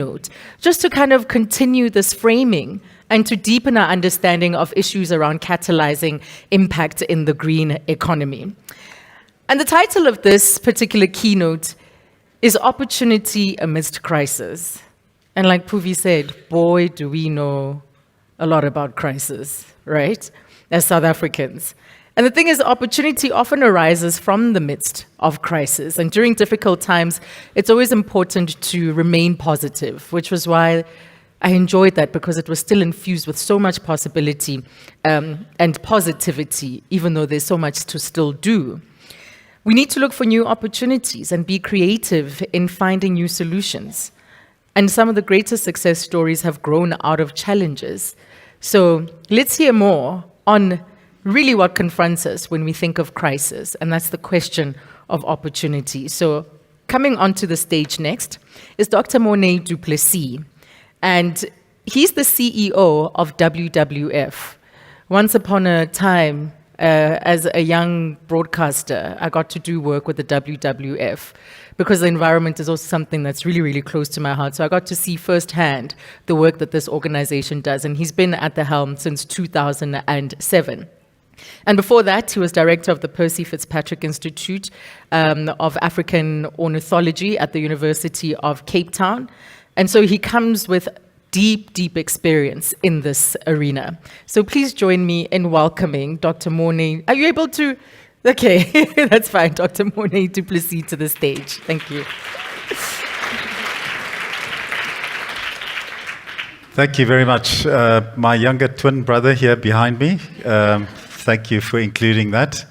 Keynote, just to kind of continue this framing and to deepen our understanding of issues around catalyzing impact in the green economy. And the title of this particular keynote is Opportunity Amidst Crisis. And like Puvi said, boy, do we know a lot about crisis, right? As South Africans. And the thing is, opportunity often arises from the midst of crisis. And during difficult times, it's always important to remain positive, which was why I enjoyed that, because it was still infused with so much possibility and positivity, even though there's so much to still do. We need to look for new opportunities and be creative in finding new solutions. And some of the greatest success stories have grown out of challenges. So let's hear more on really what confronts us when we think of crisis, and that's the question of opportunity. So coming onto the stage next is Dr. Morne du Plessis, and he's the CEO of WWF. Once upon a time, as a young broadcaster, I got to do work with the WWF because the environment is also something that's really, really close to my heart. So I got to see firsthand the work that this organization does, and he's been at the helm since 2007. And before that, he was director of the Percy Fitzpatrick Institute of African Ornithology at the University of Cape Town. And so he comes with deep, deep experience in this arena. So please join me in welcoming Dr. Morne. Are you able to? Okay, that's fine. Dr. Morne du Plessis to the stage. Thank you. Thank you very much. My younger twin brother here behind me. Thank you for including that.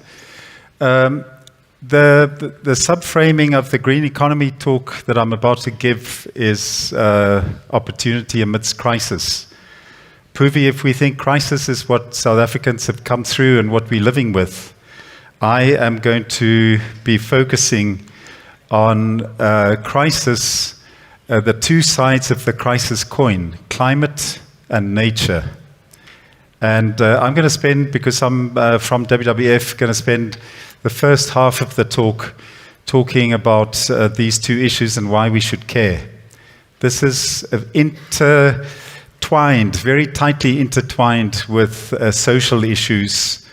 The subframing of the green economy talk that I'm about to give is opportunity amidst crisis. Puvi, if we think crisis is what South Africans have come through and what we're living with, I am going to be focusing on crisis, the two sides of the crisis coin, climate and nature. And I'm going to spend, because I'm from WWF, going to spend the first half of the talk talking about these two issues and why we should care. This is intertwined, very tightly intertwined with social issues,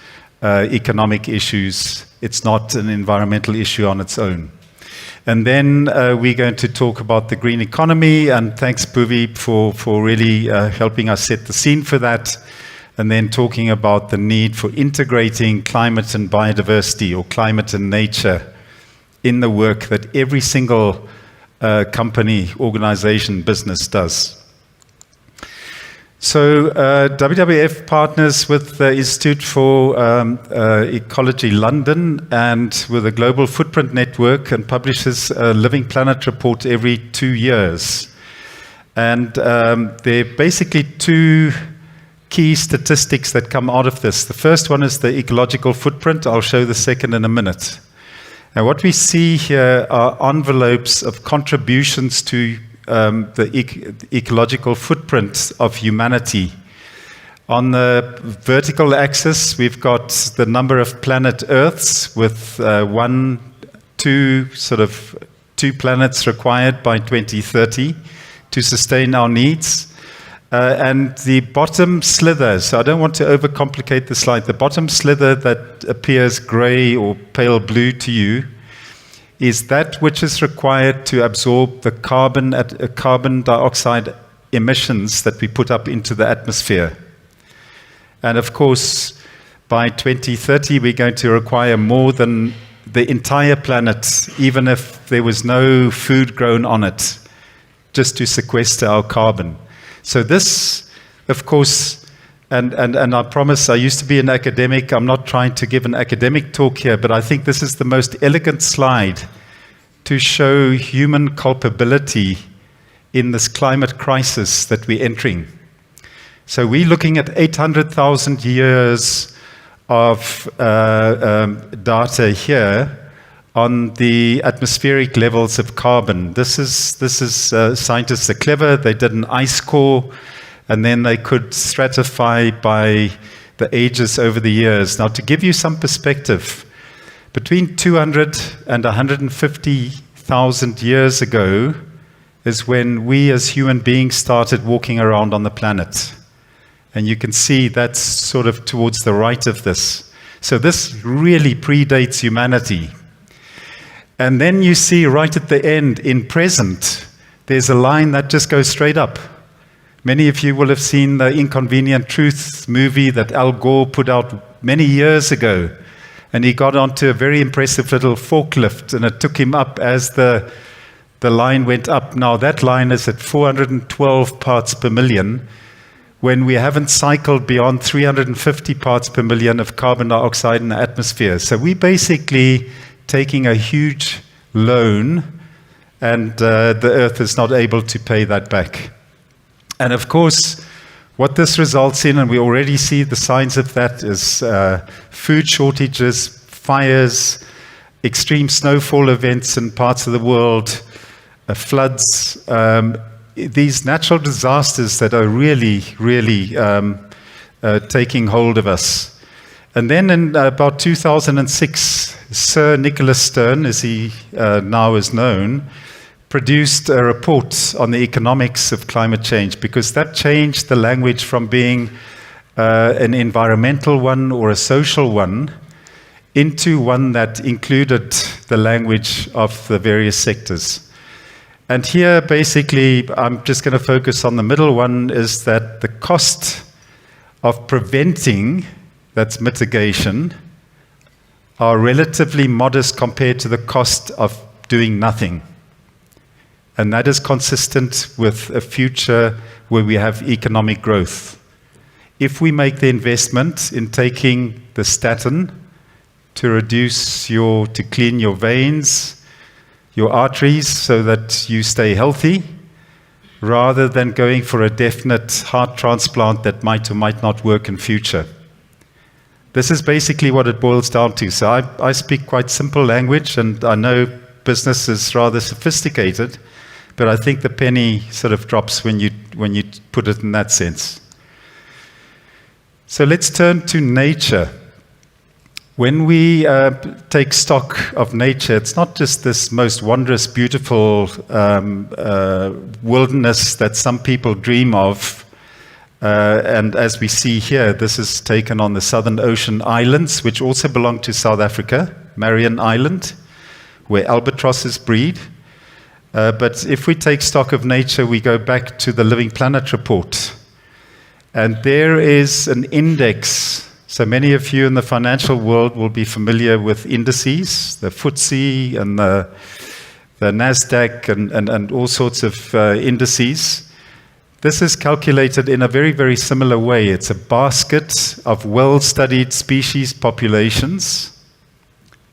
economic issues. It's not an environmental issue on its own. And then we're going to talk about the green economy, and thanks, Puvi, for really helping us set the scene for that. And then talking about the need for integrating climate and biodiversity, or climate and nature, in the work that every single company, organization, business does. So WWF partners with the Institute for Ecology London and with the Global Footprint Network, and publishes a Living Planet report every 2 years. And there are basically two key statistics that come out of this. The first one is the ecological footprint. I'll show the second in a minute. And what we see here are envelopes of contributions to the ecological footprint of humanity. On the vertical axis, we've got the number of planet Earths with two planets required by 2030 to sustain our needs. And the bottom slither, so I don't want to overcomplicate the slide, the bottom slither that appears gray or pale blue to you is that which is required to absorb the carbon dioxide emissions that we put up into the atmosphere. And of course, by 2030, we're going to require more than the entire planet, even if there was no food grown on it, just to sequester our carbon. So this, of course, and I promise I used to be an academic. I'm not trying to give an academic talk here, but I think this is the most elegant slide to show human culpability in this climate crisis that we're entering. So we're looking at 800,000 years of data here on the atmospheric levels of carbon. This is scientists are clever. They did an ice core, and then they could stratify by the ages over the years. Now, to give you some perspective, between 200 and 150,000 years ago, is when we as human beings started walking around on the planet. And you can see that's sort of towards the right of this. So this really predates humanity. And then you see right at the end, in present, there's a line that just goes straight up. Many of you will have seen the Inconvenient Truth movie that Al Gore put out many years ago. And he got onto a very impressive little forklift, and it took him up as the line went up. Now that line is at 412 parts per million, when we haven't cycled beyond 350 parts per million of carbon dioxide in the atmosphere. So we're basically taking a huge loan, and the Earth is not able to pay that back. And of course, what this results in, and we already see the signs of that, is food shortages, fires, extreme snowfall events in parts of the world, floods, these natural disasters that are really, really taking hold of us. And then in about 2006, Sir Nicholas Stern, as he now is known, produced a report on the economics of climate change, because that changed the language from being an environmental one or a social one into one that included the language of the various sectors. And here, basically, I'm just going to focus on the middle one, is that the cost of preventing, that's mitigation, are relatively modest compared to the cost of doing nothing. And that is consistent with a future where we have economic growth. If we make the investment in taking the statin to clean your veins, your arteries, so that you stay healthy, rather than going for a definite heart transplant that might or might not work in future. This is basically what it boils down to. So I speak quite simple language, and I know business is rather sophisticated, but I think the penny sort of drops when you put it in that sense. So let's turn to nature. When we take stock of nature, it's not just this most wondrous, beautiful wilderness that some people dream of. And as we see here, this is taken on the Southern Ocean Islands, which also belong to South Africa, Marion Island, where albatrosses breed. But if we take stock of nature, we go back to the Living Planet report. And there is an index. So many of you in the financial world will be familiar with indices, the FTSE and the NASDAQ and all sorts of indices. This is calculated in a very, very similar way. It's a basket of well-studied species populations.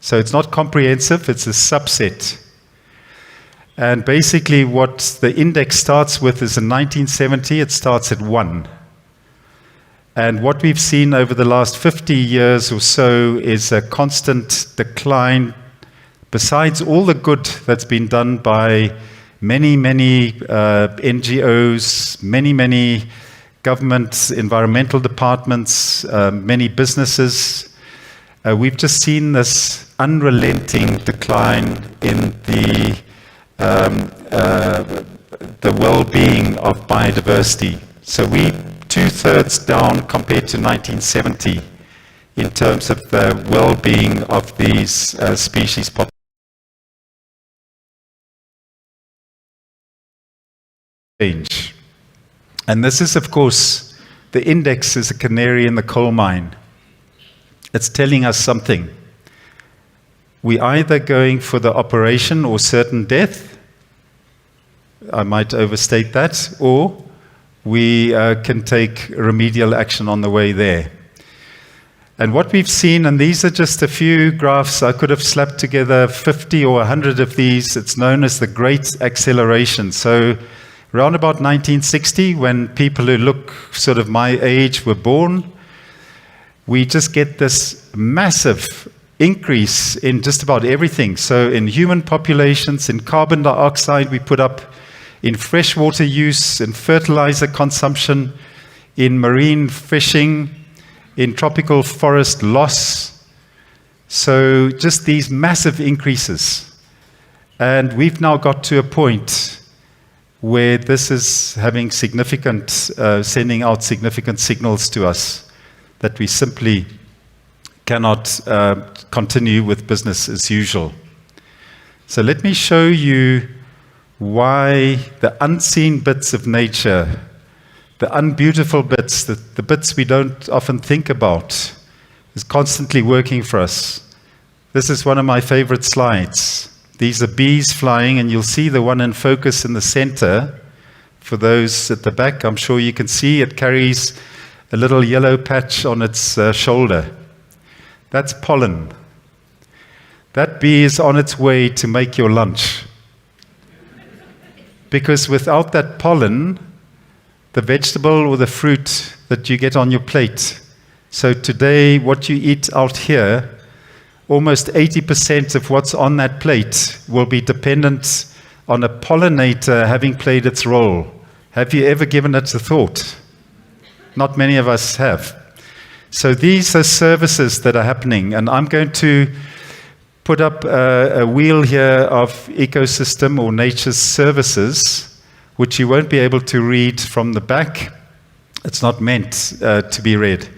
So it's not comprehensive, it's a subset. And basically what the index starts with is in 1970, it starts at 1. And what we've seen over the last 50 years or so is a constant decline, besides all the good that's been done by many, many NGOs, many government, environmental departments, many businesses. We've just seen this unrelenting decline in the well-being of biodiversity. So we 2/3 down compared to 1970 in terms of the well-being of these species change. And this is, of course, the index is a canary in the coal mine. It's telling us something. We're either going for the operation or certain death, I might overstate that, or we can take remedial action on the way there. And what we've seen, and these are just a few graphs, I could have slapped together 50 or 100 of these. It's known as the Great Acceleration. So around about 1960, when people who look sort of my age were born, we just get this massive increase in just about everything. So in human populations, in carbon dioxide we put up, in freshwater use, in fertilizer consumption, in marine fishing, in tropical forest loss. So just these massive increases. And we've now got to a point where this is having significant, sending out significant signals to us that we simply cannot continue with business as usual. So let me show you why the unseen bits of nature, the unbeautiful bits, the bits we don't often think about, is constantly working for us. This is one of my favorite slides. These are bees flying, and you'll see the one in focus in the center. For those at the back, I'm sure you can see it carries a little yellow patch on its shoulder. That's pollen. That bee is on its way to make your lunch. Because without that pollen, the vegetable or the fruit that you get on your plate. So today, what you eat out here, almost 80% of what's on that plate will be dependent on a pollinator having played its role. Have you ever given it a thought? Not many of us have. So these are services that are happening, and I'm going to put up a wheel here of ecosystem or nature's services, which you won't be able to read from the back. It's not meant to be read.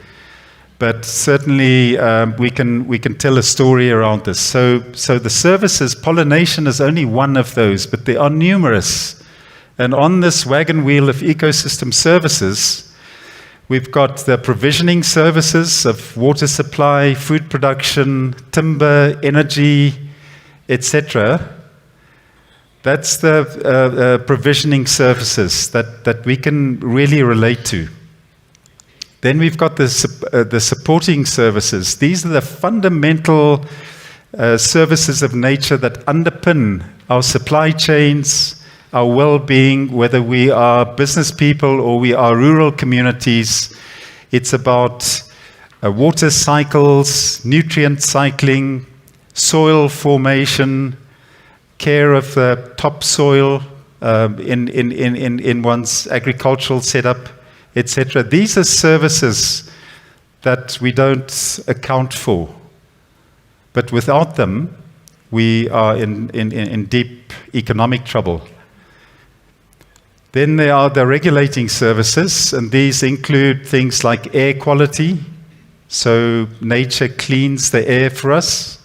But certainly we can tell a story around this. So the services, pollination is only one of those, but there are numerous. And on this wagon wheel of ecosystem services, we've got the provisioning services of water supply, food production, timber, energy, etc. That's the provisioning services that we can really relate to. Then we've got the supporting services. These are the fundamental services of nature that underpin our supply chains, our well-being, whether we are business people or we are rural communities. It's about water cycles, nutrient cycling, soil formation, care of the topsoil in one's agricultural setup, etc. These are services that we don't account for. But without them, we are in deep economic trouble. Then there are the regulating services, and these include things like air quality. So nature cleans the air for us.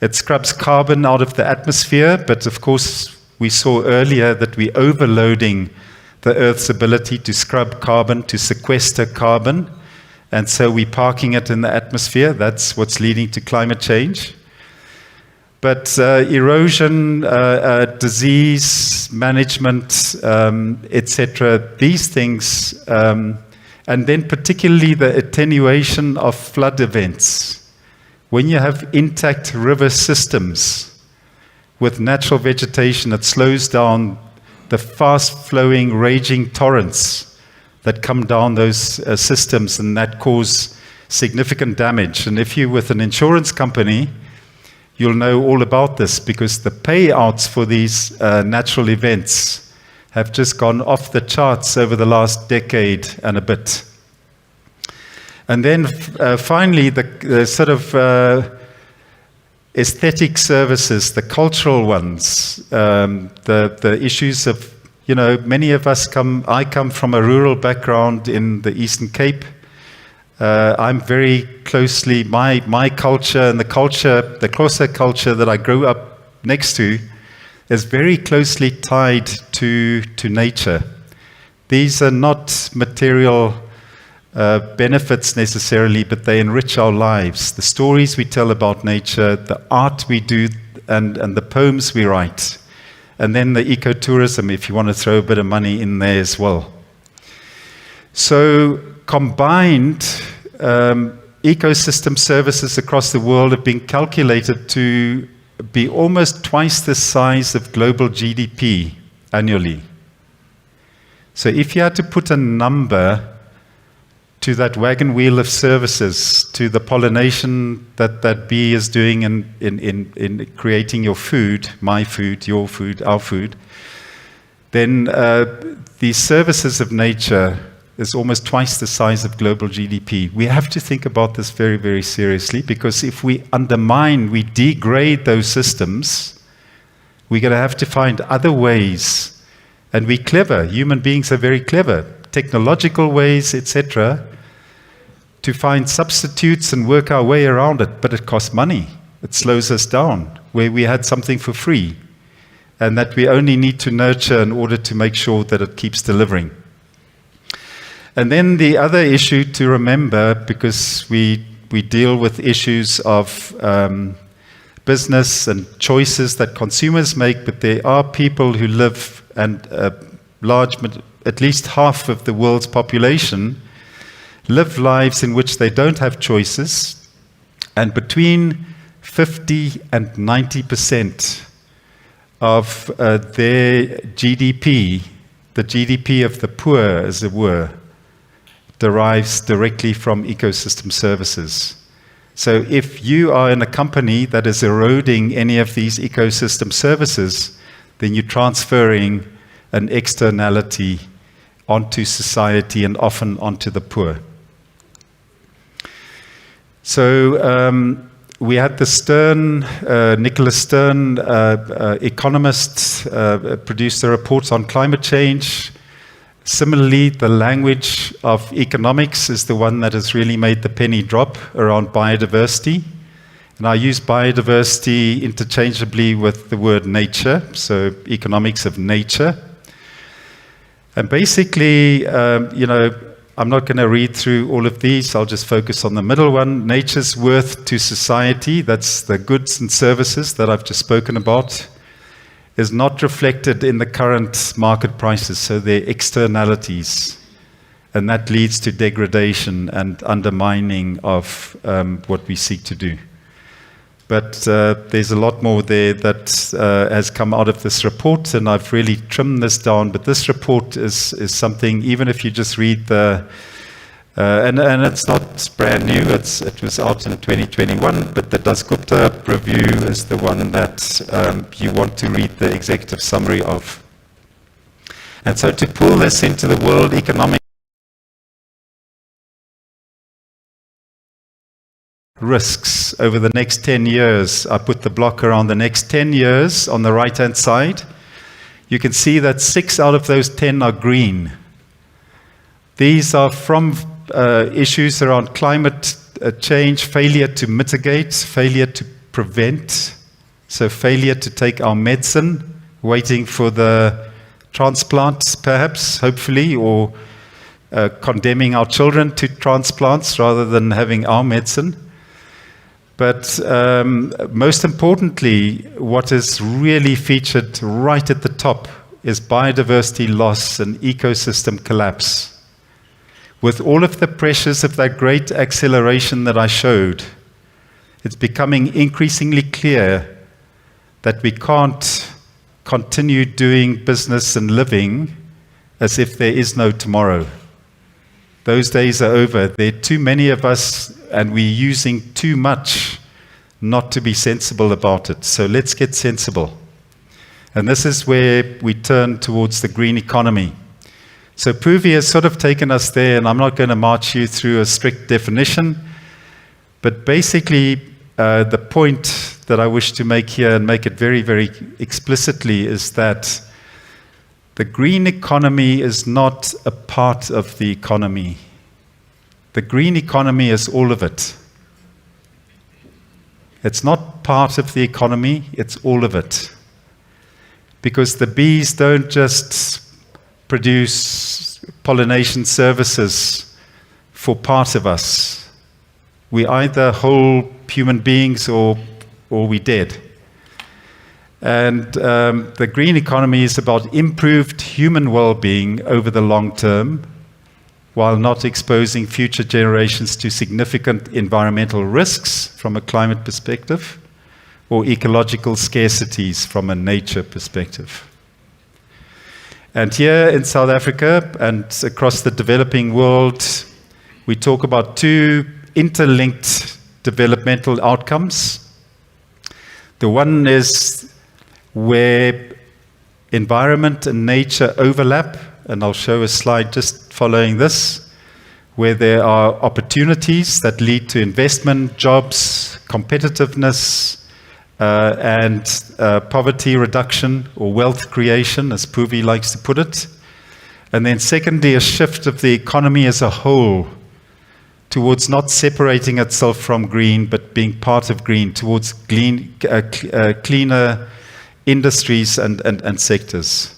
It scrubs carbon out of the atmosphere, but of course we saw earlier that we're overloading the Earth's ability to scrub carbon, to sequester carbon, and so we're parking it in the atmosphere. That's what's leading to climate change. But erosion, disease management, etc., these things, and then particularly the attenuation of flood events. When you have intact river systems with natural vegetation, it slows down the fast-flowing, raging torrents that come down those systems, and that cause significant damage. And if you're with an insurance company, you'll know all about this, because the payouts for these natural events have just gone off the charts over the last decade and a bit. And then finally, the sort of aesthetic services, the cultural ones, the issues of, many of us I come from a rural background in the Eastern Cape. I'm very closely, my culture and the Xhosa culture that I grew up next to is very closely tied to nature. These are not material benefits necessarily, but they enrich our lives. The stories we tell about nature, the art we do, and the poems we write. And then the ecotourism, if you want to throw a bit of money in there as well. So combined, ecosystem services across the world have been calculated to be almost twice the size of global GDP annually. So if you had to put a number to that wagon wheel of services, to the pollination that bee is doing in creating your food, my food, your food, our food, then the services of nature is almost twice the size of global GDP. We have to think about this very, very seriously, because if we undermine, we degrade those systems, we're going to have to find other ways And we're clever. Human beings are very clever. Technological ways, etc., to find substitutes and work our way around it. But it costs money. It slows us down, where we had something for free, and that we only need to nurture in order to make sure that it keeps delivering. And then the other issue to remember, because we deal with issues of business and choices that consumers make, but there are people who live, and at least half of the world's population live lives in which they don't have choices, and between 50 and 90% of their GDP, the GDP of the poor, as it were, derives directly from ecosystem services. So if you are in a company that is eroding any of these ecosystem services, then you're transferring an externality onto society and often onto the poor. So we had the Stern, Nicholas Stern, economist, produced a report on climate change. Similarly, the language of economics is the one that has really made the penny drop around biodiversity. And I use biodiversity interchangeably with the word nature, so economics of nature. And basically, I'm not going to read through all of these. I'll just focus on the middle one. Nature's worth to society, that's the goods and services that I've just spoken about, is not reflected in the current market prices, so they're externalities. And that leads to degradation and undermining of what we seek to do. But there's a lot more there that has come out of this report, and I've really trimmed this down. But this report is something, even if you just read the, and it's not brand new, it was out in 2021, but the Dasgupta review is the one that you want to read the executive summary of. And so to pull this into the World Economic risks over the next 10 years. I put the block around the next 10 years on the right-hand side. You can see that 6 out of those 10 are green. These are from issues around climate change, failure to mitigate, failure to prevent, so failure to take our medicine, waiting for the transplant perhaps, hopefully, or condemning our children to transplants rather than having our medicine. But most importantly, what is really featured right at the top is biodiversity loss and ecosystem collapse. With all of the pressures of that great acceleration that I showed, it's becoming increasingly clear that we can't continue doing business and living as if there is no tomorrow. Those days are over. There are too many of us, and we're using too much not to be sensible about it. So let's get sensible. And this is where we turn towards the green economy. So Puvi has sort of taken us there, and I'm not going to march you through a strict definition, but basically the point that I wish to make here and make it very, very explicitly is that the green economy is not a part of the economy. The green economy is all of it. It's not part of the economy, it's all of it. Because the bees don't just produce pollination services for part of us. We either whole human beings or we're dead. And the green economy is about improved human well-being over the long term, while not exposing future generations to significant environmental risks from a climate perspective, or ecological scarcities from a nature perspective. And here in South Africa and across the developing world, we talk about 2 interlinked developmental outcomes. The one is where environment and nature overlap, and I'll show a slide just following this, where there are opportunities that lead to investment, jobs, competitiveness, and poverty reduction or wealth creation, as Puvi likes to put it. And then secondly, a shift of the economy as a whole towards not separating itself from green, but being part of green, towards cleaner industries and sectors.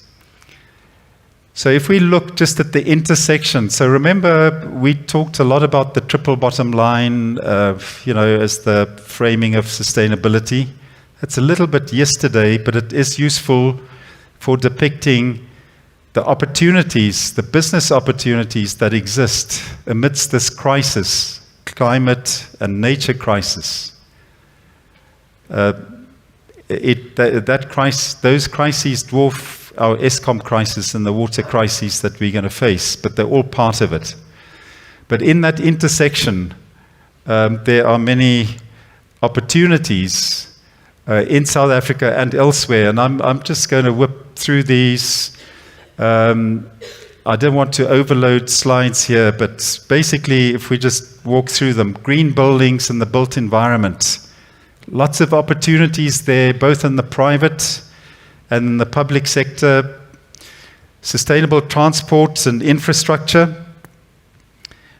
So if we look just at the intersection, so remember we talked a lot about the triple bottom line, as the framing of sustainability. It's a little bit yesterday, but it is useful for depicting the opportunities, the business opportunities that exist amidst this crisis, climate and nature crisis. Those crises dwarf our ESCOM crisis and the water crises that we're going to face, but they're all part of it. But in that intersection, there are many opportunities in South Africa and elsewhere, and I'm just going to whip through these. I don't want to overload slides here, but basically, if we just walk through them, green buildings and the built environment. Lots of opportunities there, both in the private and in the public sector. Sustainable transport and infrastructure.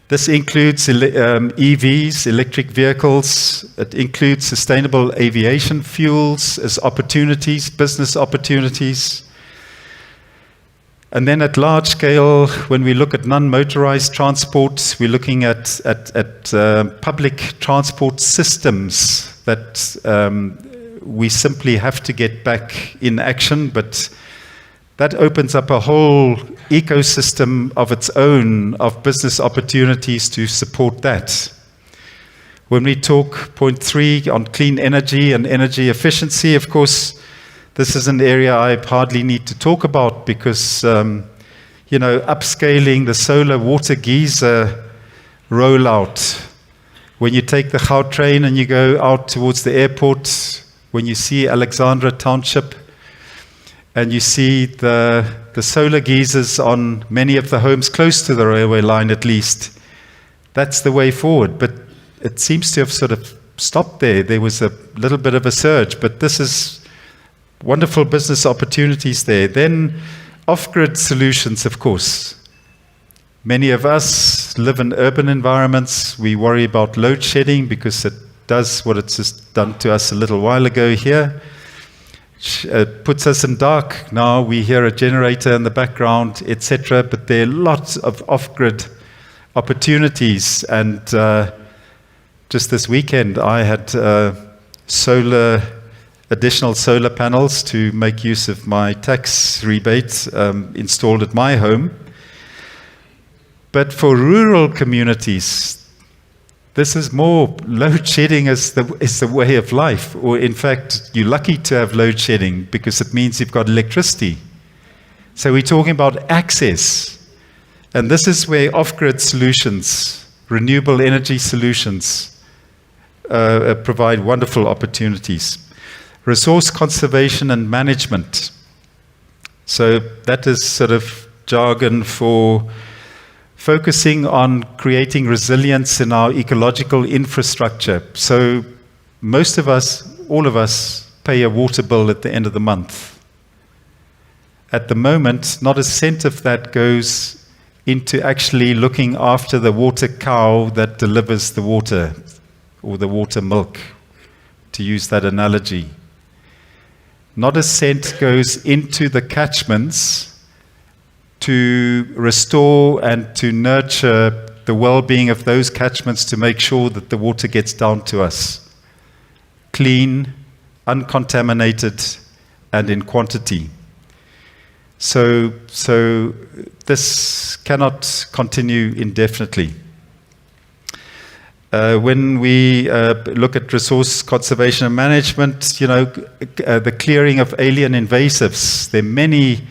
This includes EVs, electric vehicles. It includes sustainable aviation fuels as opportunities, business opportunities. And then at large scale, when we look at non-motorized transport, we're looking at public transport systems that we simply have to get back in action, but that opens up a whole ecosystem of its own of business opportunities to support that. When we talk point 3 on clean energy and energy efficiency, of course, this is an area I hardly need to talk about because, upscaling the solar water geyser rollout. When you take the Gautrain and you go out towards the airport, when you see Alexandra Township, and you see the solar geysers on many of the homes close to the railway line at least, that's the way forward. But it seems to have sort of stopped there. There was a little bit of a surge, but this is wonderful business opportunities there. Then off-grid solutions, of course. Many of us live in urban environments. We worry about load shedding because it does what it's just done to us a little while ago here. It puts us in dark. Now we hear a generator in the background, etc. But there are lots of off-grid opportunities. And just this weekend, I had additional solar panels to make use of my tax rebate installed at my home. But for rural communities, this is more load shedding is the way of life. Or in fact, you're lucky to have load shedding because it means you've got electricity. So we're talking about access. And this is where off-grid solutions, renewable energy solutions, provide wonderful opportunities. Resource conservation and management. So that is sort of jargon for focusing on creating resilience in our ecological infrastructure. So most of us, all of us, pay a water bill at the end of the month. At the moment, not a cent of that goes into actually looking after the water cow that delivers the water, or the water milk, to use that analogy. Not a cent goes into the catchments to restore and to nurture the well-being of those catchments to make sure that the water gets down to us. Clean, uncontaminated, and in quantity. So this cannot continue indefinitely. When we look at resource conservation and management, the clearing of alien invasives, there are many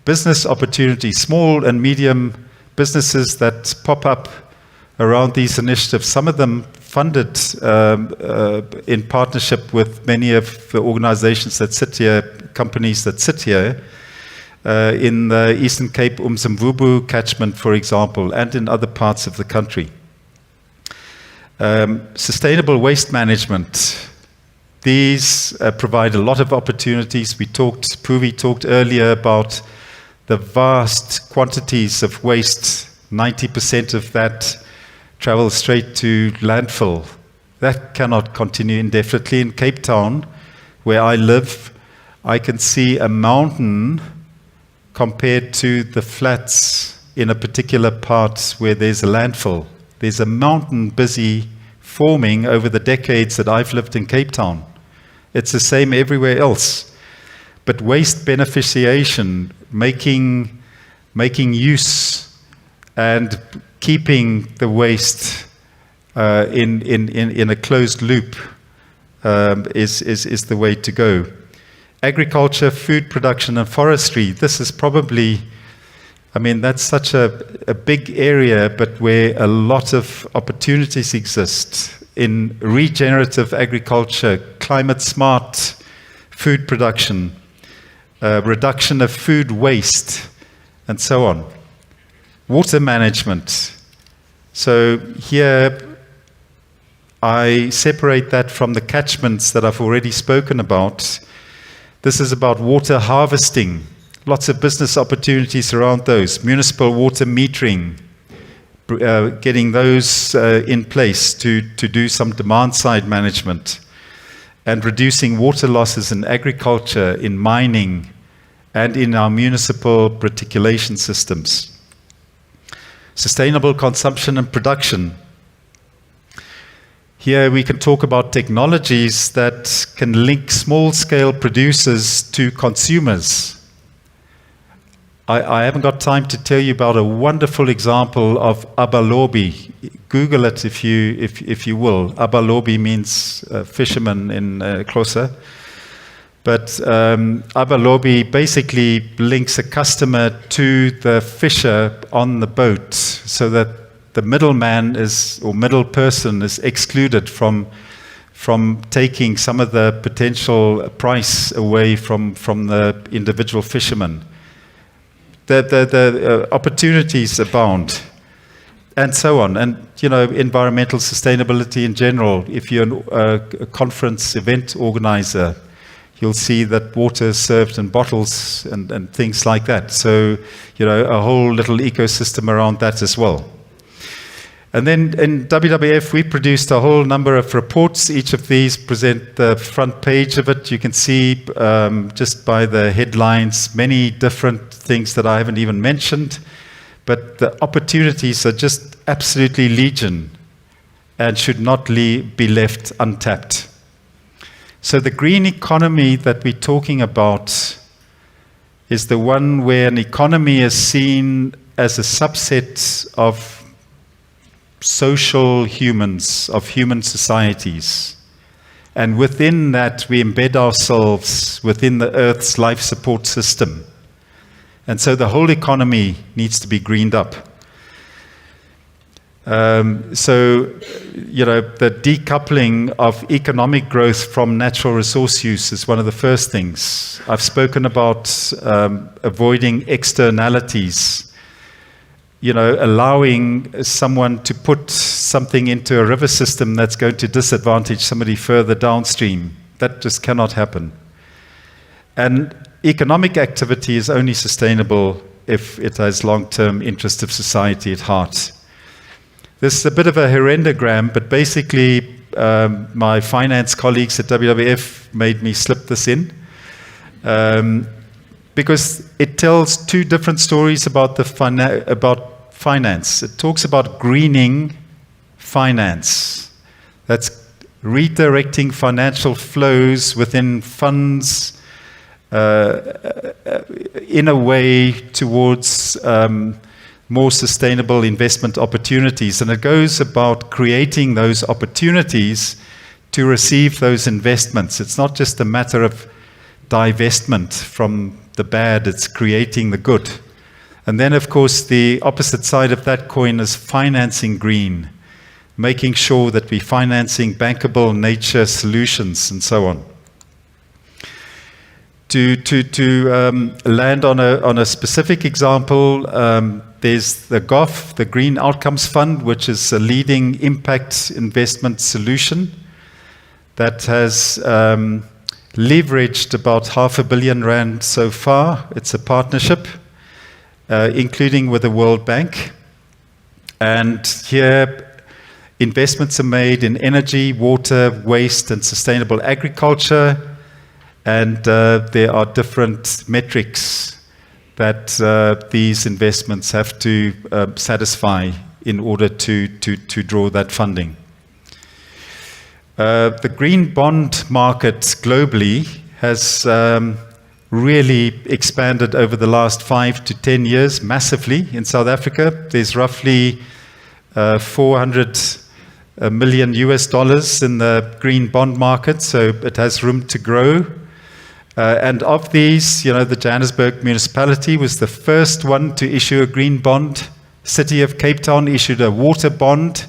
business opportunities, small and medium businesses that pop up around these initiatives. Some of them funded in partnership with many of the organizations that sit here, companies that sit here, in the Eastern Cape Umzimvubu catchment, for example, and in other parts of the country. Sustainable waste management. These provide a lot of opportunities. Puvi talked earlier about the vast quantities of waste. 90% of that travels straight to landfill. That cannot continue indefinitely. In Cape Town, where I live, I can see a mountain compared to the flats in a particular part where there's a landfill. There's a mountain busy forming over the decades that I've lived in Cape Town. It's the same everywhere else. But waste beneficiation, making use and keeping the waste in a closed loop is the way to go. Agriculture, food production, and forestry. This is probably, that's such a big area, but where a lot of opportunities exist in regenerative agriculture, climate smart food production, reduction of food waste, and so on. Water management. So here I separate that from the catchments that I've already spoken about. This is about water harvesting. Lots of business opportunities around those. Municipal water metering, getting those in place to do some demand side management, and reducing water losses in agriculture, in mining, and in our municipal reticulation systems. Sustainable consumption and production. Here we can talk about technologies that can link small-scale producers to consumers. I haven't got time to tell you about a wonderful example of abalobi. Google it if you will. Abalobi means fisherman in Xhosa. But abalobi basically links a customer to the fisher on the boat, so that the middleman middle person is excluded from taking some of the potential price away from the individual fisherman. The opportunities abound, and so on. And environmental sustainability in general. If you're a conference event organizer, you'll see that water is served in bottles and things like that. So a whole little ecosystem around that as well. And then in WWF, we produced a whole number of reports. Each of these present the front page of it. You can see just by the headlines, many different things that I haven't even mentioned. But the opportunities are just absolutely legion and should not be left untapped. So the green economy that we're talking about is the one where an economy is seen as a subset of social humans, of human societies. And within that, we embed ourselves within the Earth's life support system. And so the whole economy needs to be greened up. The decoupling of economic growth from natural resource use is one of the first things. I've spoken about avoiding externalities. Allowing someone to put something into a river system that's going to disadvantage somebody further downstream. That just cannot happen. And economic activity is only sustainable if it has long-term interest of society at heart. This is a bit of a herendogram, but basically my finance colleagues at WWF made me slip this in. Because it tells two different stories about finance. It talks about greening finance. That's redirecting financial flows within funds in a way towards more sustainable investment opportunities. And it goes about creating those opportunities to receive those investments. It's not just a matter of divestment from the bad, it's creating the good. And then, of course, the opposite side of that coin is financing green, making sure that we're financing bankable nature solutions and so on. To land on a specific example, there's the GOF, the Green Outcomes Fund, which is a leading impact investment solution that has leveraged about R500 million so far. It's a partnership, including with the World Bank. And here, investments are made in energy, water, waste, and sustainable agriculture. And there are different metrics that these investments have to satisfy in order to draw that funding. The green bond market globally has really expanded over the last 5 to 10 years massively. In South Africa, there's roughly 400 million US dollars in the green bond market, so it has room to grow. And of these, the Johannesburg municipality was the first one to issue a green bond. City of Cape Town issued a water bond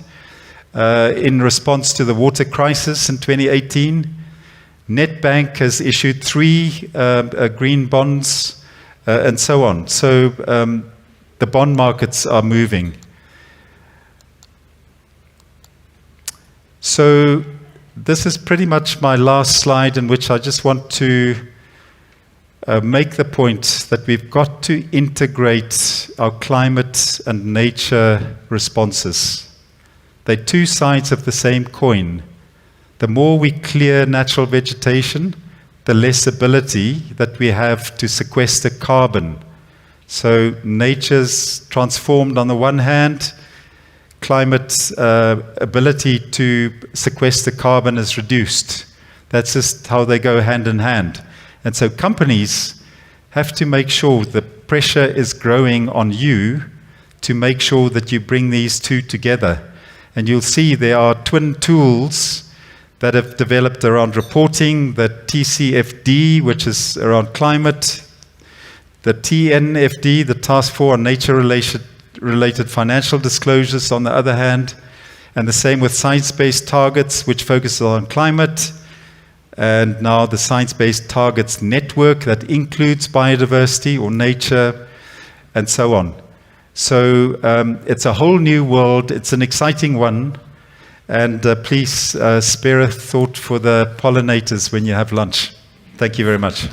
in response to the water crisis in 2018. Nedbank has issued 3 green bonds, and so on. So the bond markets are moving. So this is pretty much my last slide, in which I just want to make the point that we've got to integrate our climate and nature responses. They're two sides of the same coin. The more we clear natural vegetation, the less ability that we have to sequester carbon. So nature's transformed on the one hand, climate's ability to sequester carbon is reduced. That's just how they go hand in hand. And so companies have to make sure the pressure is growing on you to make sure that you bring these two together. And you'll see there are twin tools that have developed around reporting, the TCFD, which is around climate, the TNFD, the Task Force on Nature-related Financial Disclosures on the other hand, and the same with science-based targets, which focuses on climate, and now the Science-Based Targets Network that includes biodiversity or nature, and so on. So it's a whole new world. It's an exciting one. And please spare a thought for the pollinators when you have lunch. Thank you very much.